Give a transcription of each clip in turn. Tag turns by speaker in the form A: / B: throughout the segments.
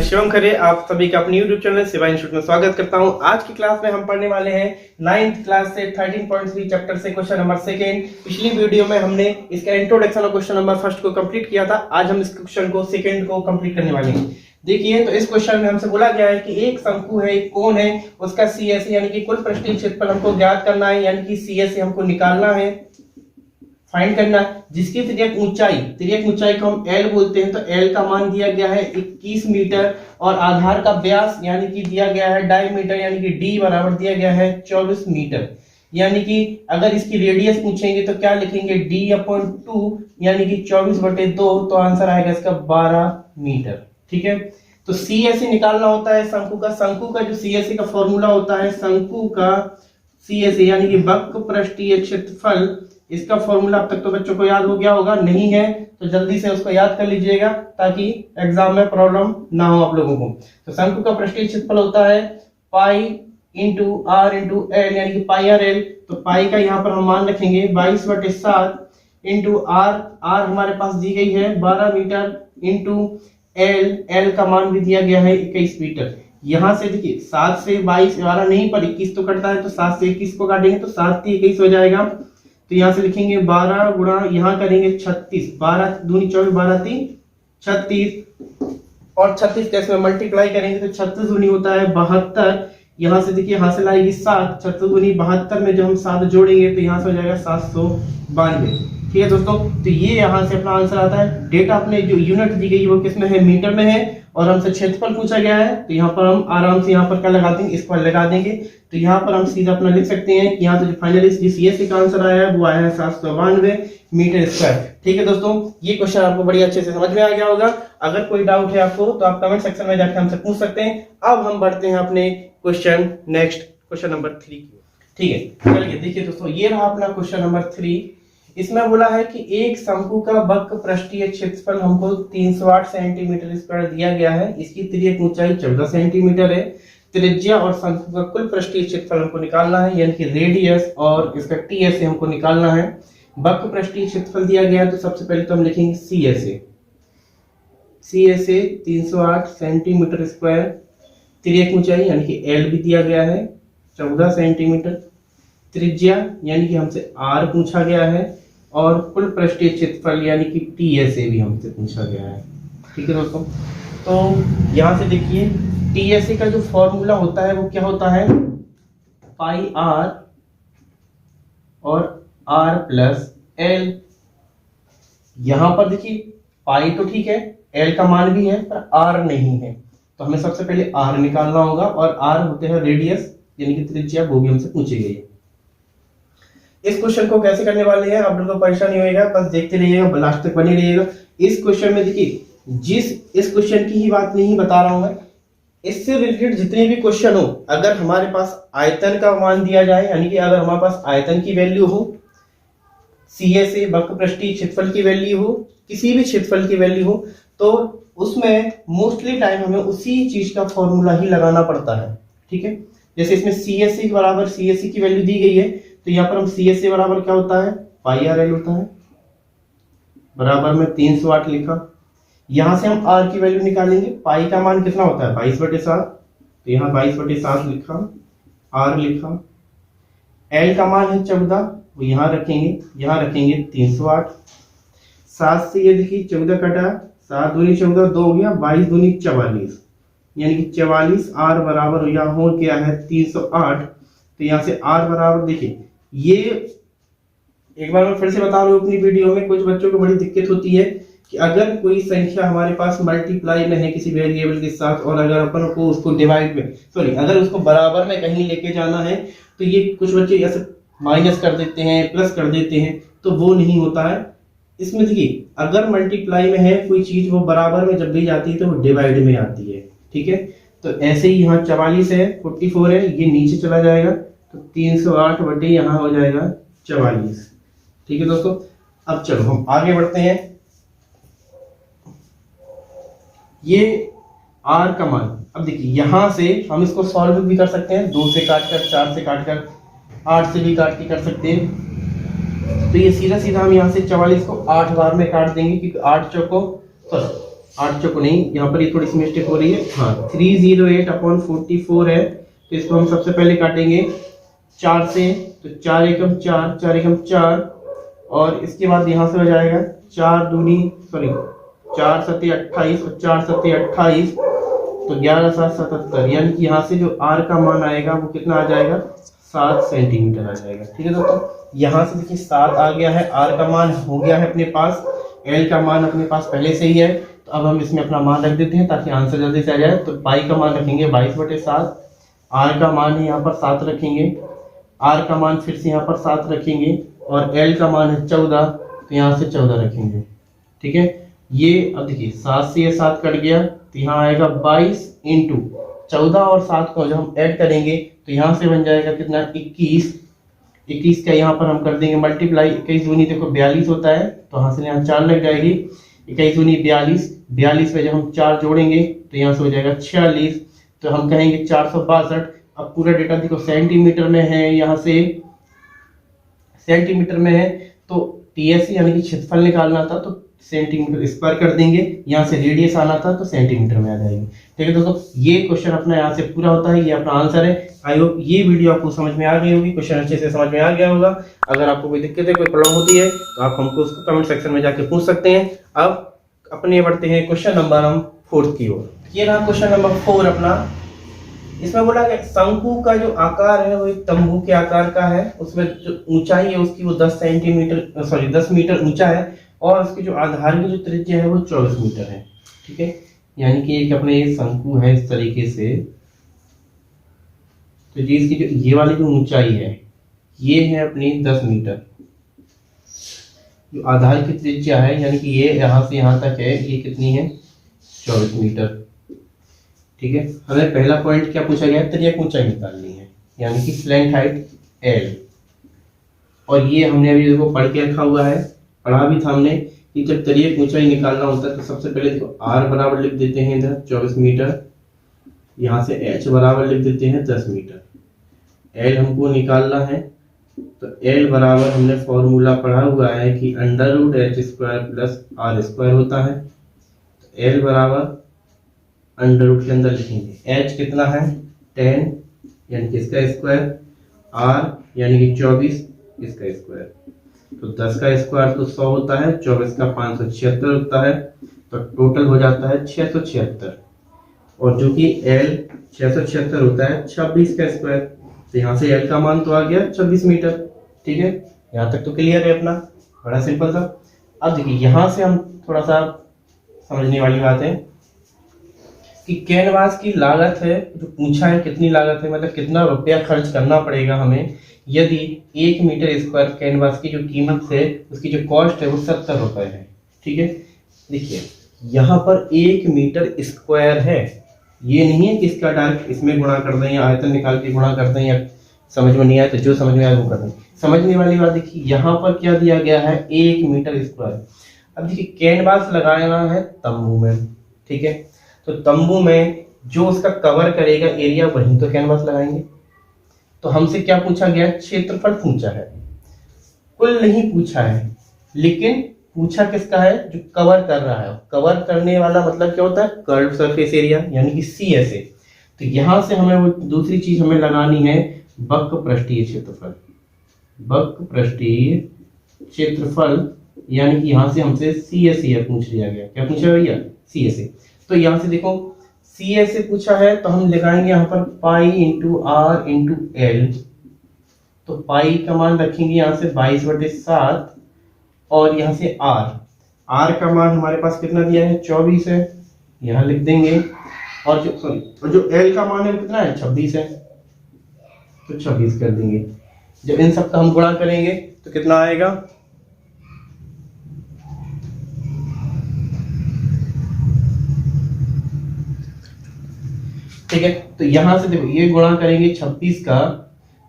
A: शिवम खरे आप सभी का अपने YouTube चैनल शिवा इंस्टीट्यूट में स्वागत करता हूं। आज की क्लास में हम पढ़ने वाले हैं 9th क्लास से 13.3 चैप्टर से क्वेश्चन नंबर 2। पिछली वीडियो में हमने इसका इंट्रोडक्शन और क्वेश्चन नंबर 1 को कंप्लीट किया था। आज हम इस क्वेश्चन को 2 को कंप्लीट करने वाले हैं। देखिए, तो इस क्वेश्चन में हमसे बोला गया है कि एक शंकु है, एक कोण है, उसका CSE यानी कि कुल पृष्ठीय क्षेत्रफल हमको ज्ञात करना है, यानी कि CSE हमको निकालना है, फाइंड करना है, जिसकी तिर्यक ऊंचाई को हम L बोलते हैं। तो L का मान दिया गया है 21 मीटर और आधार का व्यास यानी कि दिया गया है डायमीटर यानी कि D बराबर दिया गया है 24 मीटर। यानी कि अगर इसकी रेडियस पूछेंगे तो क्या लिखेंगे, D/2 यानी कि 24/2, तो आंसर आएगा इसका 12 मीटर। ठीक है, तो CSE निकालना होता है शंकु का जो CSE का फॉर्मूला होता है, शंकु का CSE यानी कि वक्र पृष्ठीय क्षेत्रफल, इसका फॉर्मूला अब तक तो बच्चों को याद हो गया होगा, नहीं है तो जल्दी से उसको याद कर लीजिएगा ताकि एग्जाम में प्रॉब्लम ना हो आप लोगों को। तो शंकु का पृष्ठीय क्षेत्रफल होता है pi into R into L यानी कि पाई आर एल। तो पाई का यहाँ पर हम मान रखेंगे 22/7 इंटू आर हमारे पास दी गई है 12 मीटर इंटू एल का मान भी दिया गया है 21 मीटर। यहाँ से देखिए 7 से 22 12 नहीं पर 21 तो कटता है, तो 7 से 21 को काटेंगे तो 7 से 21 हो जाएगा। तो यहाँ से लिखेंगे 12 गुणा यहाँ करेंगे 36, 12 दूनी 24, 12 3 36 और 36 के इसमें मल्टीप्लाई करेंगे तो 36 दूनी होता है 72। यहाँ से देखिए हासिल आएगी 7, 36 दूनी 72 में जो हम 7 जोड़ेंगे तो यहाँ से हो जाएगा 792। ठीक है दोस्तों, तो ये यहाँ से अपना आंसर आता है। डेटा अपने जो यूनिट दी गई वो किसमें है, मीटर में है, और हमसे क्षेत्रफल पूछा गया है तो यहाँ पर हम आराम से यहाँ पर क्या लगा देंगे, इस पर लगा देंगे। तो यहाँ पर हम सीधा अपना लिख सकते हैं कि यहाँ तो जो फाइनली CSE का आंसर आया है वो आया है 792 मीटर स्क्वायर। ठीक है दोस्तों, ये क्वेश्चन आपको बड़ी अच्छे से समझ में आ गया होगा। अगर कोई डाउट है आपको तो आप कमेंट सेक्शन में जाकर हमसे पूछ सकते हैं। अब हम बढ़ते हैं अपने क्वेश्चन नंबर 3 की। ठीक है, चलिए देखिए दोस्तों, ये रहा अपना क्वेश्चन नंबर 3। इसमें बोला है कि एक शंकु का वक्र पृष्ठीय क्षेत्रफल हमको 308 सेंटीमीटर स्क्वायर दिया गया है। इसकी तिर्यक ऊंचाई 14 सेंटीमीटर है। त्रिज्या और शंकु का कुल पृष्ठीय क्षेत्रफल हमको निकालना है, यानी कि रेडियस और इसका TSA हमको निकालना है। वक्र पृष्ठीय क्षेत्रफल दिया गया है तो सबसे पहले तो हम लिखेंगे CSA 308 सेंटीमीटर स्क्वायर। तिर्यक ऊंचाई यानी कि L भी दिया गया है 14 सेंटीमीटर। त्रिज्या यानी कि हमसे R पूछा गया है, और कुल पृष्ठीय क्षेत्रफल यानी कि TSA भी हमसे पूछा गया है। ठीक है दोस्तों, तो यहाँ से देखिए TSA का जो फॉर्मूला होता है वो क्या होता है, पाई R और R प्लस L। यहाँ पर देखिए पाई तो ठीक है, L का मान भी है पर R नहीं है, तो हमें सबसे पहले R निकालना होगा, और R होते हैं रेडियस यानी कि त्रिज्या, वो भी हमसे पूछी गई है। इस क्वेश्चन को कैसे करने वाले हैं आप लोगों को परेशान नहीं होगा, बस देखते रहिएगा, लास्ट तक बने रहिएगा। इस क्वेश्चन में देखिए, इस क्वेश्चन की ही बात नहीं बता रहा हूं मैं, इससे रिलेटेड जितने भी क्वेश्चन हो, अगर हमारे पास आयतन का मान दिया जाए, यानी कि अगर हमारे पास आयतन की वैल्यू हो, CSA वक्र पृष्ठीय क्षेत्रफल की वैल्यू हो, किसी भी क्षेत्रफल की वैल्यू हो, तो उसमें मोस्टली टाइम हमें उसी चीज का फॉर्मूला ही लगाना पड़ता है। ठीक है, जैसे इसमें CSE बराबर CSE की वैल्यू दी गई है, तो यहाँ पर हम CSA बराबर क्या होता है, पाई आर एल होता है, बराबर में 308 लिखा। यहां से हम R की वैल्यू निकालेंगे, पाई का मान कितना होता है 22/7, तो यहाँ 22/7 लिखा, R लिखा। L का मान है 14, वो यहाँ रखेंगे 308। 7 से ये देखिए 14 कटा, 7 दूनी 14, 2 हो गया, 22 दूनी 44, यानी कि 44। R बराबर यहाँ हो क्या है 308। तो यहाँ से R बराबर देखिए, ये एक बार मैं फिर से बता रहा हूँ, अपनी वीडियो में कुछ बच्चों को बड़ी दिक्कत होती है कि अगर कोई संख्या हमारे पास मल्टीप्लाई में है किसी वेरिएबल के साथ, और अगर अपन को उसको डिवाइड में अगर उसको बराबर में कहीं लेके जाना है, तो ये कुछ बच्चे ऐसे माइनस कर देते हैं, प्लस कर देते हैं, तो वो नहीं होता है। इसमें देखिए, अगर मल्टीप्लाई में है कोई चीज, वो बराबर में जब भी जाती है तो वो डिवाइड में आती है। ठीक है, तो ऐसे ही यहाँ 44 है, 44 है, ये नीचे चला जाएगा, तो 308 बटे यहाँ हो जाएगा 44। ठीक है दोस्तों, अब चलो हम आगे बढ़ते हैं। ये R का मान, अब देखिए यहाँ से हम इसको सॉल्व भी कर सकते हैं, 2 से काटकर, 4 से काटकर, 8 से भी काट के कर सकते हैं। तो ये सीधा सीधा हम यहाँ से 44 को 8 बार में काट देंगे, क्योंकि 8 चौको 8 चौको नहीं, यहाँ पर ये थोड़ी सी मिस्टेक हो रही है, हाँ 308/44 है। तो इसको हम सबसे पहले काटेंगे 4 से, तो 4 एकम 4, 4 एकम 4, और इसके बाद यहाँ से हो जाएगा 4 सत्ते 28 और 4 सत्ते 28, तो 11 7 77, यानी कि यहाँ से जो r का मान आएगा वो कितना आ जाएगा, 7 सेंटीमीटर आ जाएगा। ठीक है दोस्तों, यहाँ से देखिए 7 आ गया है, r का मान हो गया है अपने पास, l का मान अपने पास पहले से ही है, तो अब हम इसमें अपना मान रख देते हैं ताकि आंसर जल्दी से आ जाए। तो पाई का मान रखेंगे 22/7, r का मान है यहाँ पर 7 रखेंगे, r का मान फिर से यहाँ पर 7 रखेंगे, और l का मान है 14, तो यहाँ से 14 रखेंगे। ठीक है, ये अब देखिए 7 से ये 7 कट गया, तो यहाँ आएगा 22 इंटू 14 और 7 को जब हम ऐड करेंगे तो यहाँ से बन जाएगा कितना, 21। 21 का यहाँ पर हम कर देंगे मल्टीप्लाई, 21 दूनी देखो 42 होता है, तो यहाँ से यहाँ 4 लग जाएगी, 21 दूनी 42, 42 में जब हम 4 जोड़ेंगे तो यहाँ से हो जाएगा 46, तो हम कहेंगे 462। अब पूरा डेटा देखो सेंटीमीटर में है, यहाँ से सेंटीमीटर में है, तो टीएससी यानी कि क्षेत्रफल निकालना था तो सेंटीमीटर स्क्वायर कर देंगे, यहाँ से रेडियस आना था तो सेंटीमीटर में आ जाएगी। ठीक है दोस्तों, ये क्वेश्चन अपना यहाँ से पूरा होता है, ये अपना आंसर है। आई होप ये वीडियो आपको समझ में आ गई होगी, क्वेश्चन अच्छे से समझ में आ गया होगा। अगर आपको कोई दिक्कत है, कोई प्रॉब्लम होती है तो आप हमको उसको कमेंट सेक्शन में जाके पूछ सकते हैं। अब अपने बढ़ते हैं क्वेश्चन नंबर हम 4 की ओर। ये रहा क्वेश्चन नंबर 4 अपना। इसमें बोला कि शंकु का जो आकार है वो एक तंबू के आकार का है, उसमें जो ऊंचाई है उसकी वो 10 मीटर ऊंचा है, और उसके जो आधार की जो त्रिज्या है वो 24 मीटर है। ठीक है, यानी कि एक अपने ये शंकु है इस तरीके से, तो जी इसकी जो ये वाली जो ऊंचाई है ये है अपनी 10 मीटर, जो आधार की त्रिज्या है यानी कि ये यहाँ से यहाँ तक है, ये कितनी है, 24 मीटर। ठीक है, हमें पहला पॉइंट क्या पूछा गया है, त्रिज्या ऊंचाई निकालनी है, यानी कि स्लैंट हाइट L। और ये हमने अभी देखो पढ़ के रखा हुआ है, पढ़ा भी था हमने कि जब त्रिज्या ऊंचाई निकालना होता है तो सबसे पहले देखो R बराबर लिख देते हैं इधर 24 मीटर, यहाँ से H बराबर लिख देते हैं 10 मीटर। L हमको निकालना है, तो L बराबर हमने फॉर्मूला पढ़ा हुआ है कि √h² + r² होता है। तो L बराबर √ के अंदर लिखेंगे, h कितना है 10 यानी कि इसका स्क्वायर, r यानी कि 24 इसका स्क्वायर, तो 10 का स्क्वायर तो 100 होता है, 24 का 576 होता है, तो टोटल हो जाता है 676। और जो कि L 676 होता है 26 का स्क्वायर, तो यहाँ से L का मान तो आ गया 26 मीटर। ठीक है, यहाँ तक तो क्लियर है अपना, बड़ा सिंपल था। अब देखिए यहाँ से हम थोड़ा सा समझने वाली बात है कि कैनवास की लागत है, जो पूछा है कितनी लागत है, मतलब कितना रुपया खर्च करना पड़ेगा हमें यदि 1 मीटर स्क्वायर कैनवास की जो कीमत है उसकी जो कॉस्ट है वो 70 रुपए है। ठीक है, देखिए यहाँ पर 1 मीटर स्क्वायर है, ये नहीं है कि इसका डायरेक्ट इसमें गुणा कर दें या आयतन निकाल के गुणा कर दें, या समझ में नहीं आया तो जो समझ में आया वो कर दें। समझने वाली बात देखिए, यहाँ पर क्या दिया गया है 1 मीटर स्क्वायर। अब देखिए कैनवास लगाना है तंबू में, ठीक है, तो तंबू में जो उसका कवर करेगा एरिया वहीं तो कैनवास लगाएंगे। तो हमसे क्या पूछा गया, क्षेत्रफल पूछा है, कुल नहीं पूछा है, लेकिन पूछा किसका है, जो कवर कर रहा है। कवर करने वाला मतलब क्या होता है, कर्व सरफेस एरिया यानी कि CSA। तो यहां से हमें वो दूसरी चीज हमें लगानी है वक्र पृष्ठीय क्षेत्रफल। वक्र पृष्ठीय क्षेत्रफल यानी कि यहां से हमसे CSA पूछ लिया गया। क्या पूछा भैया, CSA। तो यहां से देखो CSA पूछा है तो हम लगाएंगे यहाँ पर pi into R into L। तो पाई का मान रखेंगे यहाँ से 22/7 और यहाँ से R का मान हमारे पास कितना दिया है 24 है, यहाँ लिख देंगे। और जो L का मान है वो कितना है 26 है, तो 26 कर देंगे। जब इन सब का हम गुणा करेंगे तो कितना आएगा, ठीक है। तो यहां से देखो ये गुणा करेंगे 26 का,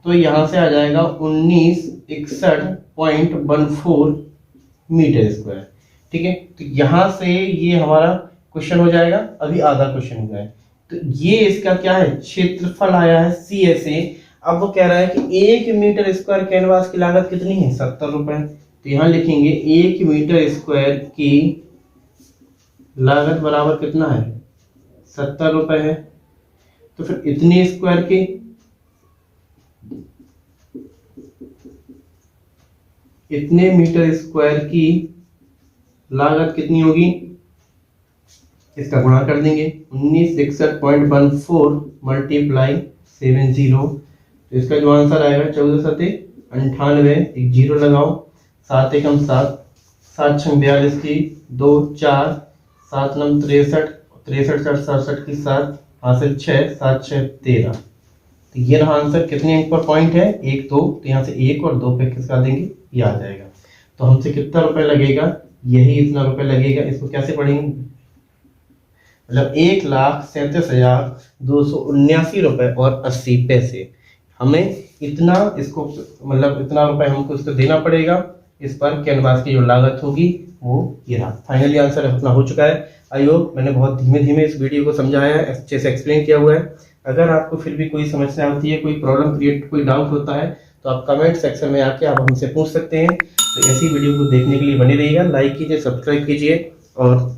A: तो यहां से आ जाएगा 1961.14 मीटर स्क्वायर। ठीक है, तो यहां से ये हमारा क्वेश्चन हो जाएगा, अभी आधा क्वेश्चन हुआ है। तो ये इसका क्या है, क्षेत्रफल आया है CSA। अब वो कह रहा है कि 1 मीटर स्क्वायर कैनवास की लागत कितनी है 70 रुपए। तो यहां लिखेंगे 1 मीटर स्क्वायर की लागत बराबर कितना है 70 रुपए है। तो फिर इतने स्क्वायर की इतने मीटर स्क्वायर की लागत कितनी होगी, इसका गुणा कर देंगे 1961.14 मल्टीप्लाई 70। तो इसका जो आंसर आएगा 14×7 = 98, एक जीरो लगाओ, 7×1 7, 7×6 42 की 2 4, 7×9 63, 63×4 67 की 7, हासिल 6, 7×6 13। तो ये रहा आंसर। कितने अंक पर पॉइंट है 1 2, तो यहाँ से 1 और 2 पे किसका देंगे ये आ जाएगा। तो हमसे कितना रुपए लगेगा, यही इतना रुपए लगेगा। इसको कैसे पढ़ेंगे, मतलब 1,37,279 रुपए और 80 पैसे। हमें इतना इसको मतलब इतना रुपए हमको इसको देना पड़ेगा। इस पर कैनवास की जो लागत होगी वो ये रहा। फाइनली आंसर अपना हो चुका है। आई होप मैंने बहुत धीमे धीमे इस वीडियो को समझाया है, अच्छे से एक्सप्लेन किया हुआ है। अगर आपको फिर भी कोई समस्या होती है, कोई प्रॉब्लम क्रिएट, कोई डाउट होता है, तो आप कमेंट सेक्शन में आके आप हमसे पूछ सकते हैं। तो ऐसी वीडियो को देखने के लिए बने रहिएगा, लाइक कीजिए, सब्सक्राइब कीजिए और